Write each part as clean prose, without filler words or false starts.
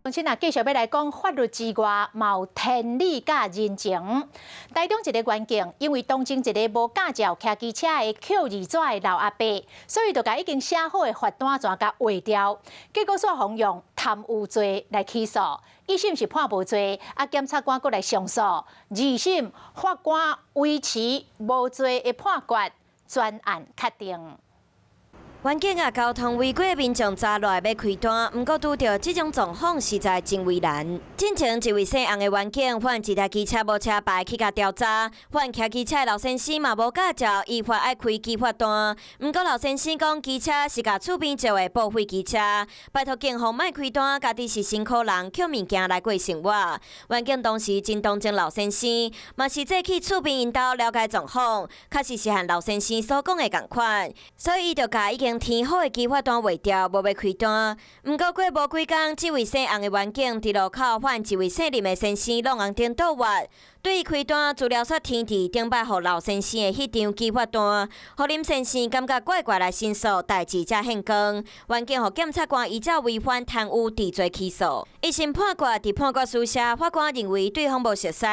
相亲啊，继续要来讲法律之外，有天理甲人情。台中一个县警，因为当前一个无驾照骑机车的 Q2纸的老阿伯，所以就甲已经写好的罚单全甲划掉。结果煞方用贪污罪来起诉，一审是判无罪，检察官阁来上诉，二审法官维持无罪的判决，专案确定。 环境啊，交通违规民众查落要开单，不过拄到这种状况实在真为难。进前一位姓洪的环境，犯一台机车无车牌去甲调查，犯骑机车的老先生嘛无驾照，依法爱开机罚单。不过老先生讲机车是甲厝边借的报废机车，拜托警方莫开单，家己是辛苦人，捡物件来过生活。环境当时真同情老先生，嘛是坐去厝边因兜了解状况，确实是和老先生所讲的同款，所以伊就甲已经 填好的机罚单划掉，无要开单。不过过无几天，这位姓洪的员警伫路口发现一位姓林的先生弄红灯倒滑，对伊开单，资料说填伫顶摆互老先生的迄张机罚单，互林先生感觉怪怪来申诉，代志才现光。员警互检察官依照违反贪污治罪起诉。一审判决伫判决书写，法官认为对方无熟悉，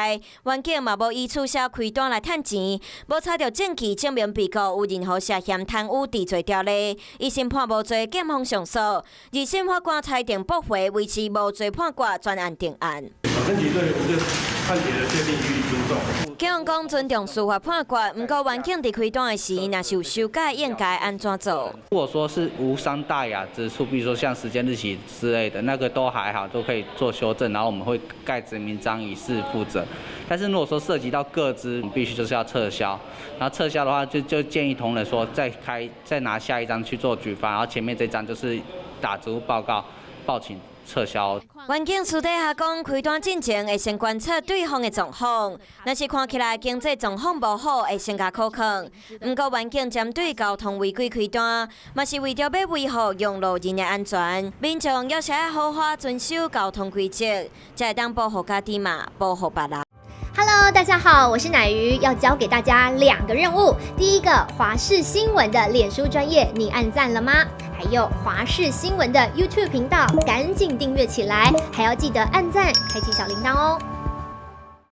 员警嘛无依此写开单来趁钱，无查到证据证明被告有任何涉嫌贪污治罪条例。 一审判无罪，检方上诉；二审法官裁定驳回，维持无罪判决，专案定案。审级对这判决的确定予以尊重。检方讲尊重司法判决，不过员警伫开单的时，若是有修改，应该安怎做？如果说是无伤大雅之处，比如说像时间日期之类的，那个都还好，都可以做修正，然后我们会盖指明章以示负责。但是如果说涉及到个资，必须就是要撤销。然后撤销的话，就建议同仁说再拿下一张去做举发，然后前面这张就是打职务报告，报请 撤销。环境私底下讲，开单进前会先观察对方的状况，若是看起来经济状况无好，会先甲考抗。不过环境针对交通违规开单，嘛是为着要维护用路人的安全，民众要写好好遵守交通规则，才会当保护家己嘛，保护别人。 Hello， 大家好，我是乃瑜，要教给大家2个任务。第一个，华视新闻的脸书专页，你按赞了吗？还有华视新闻的 YouTube 频道，赶紧订阅起来，还要记得按赞，开启小铃铛哦。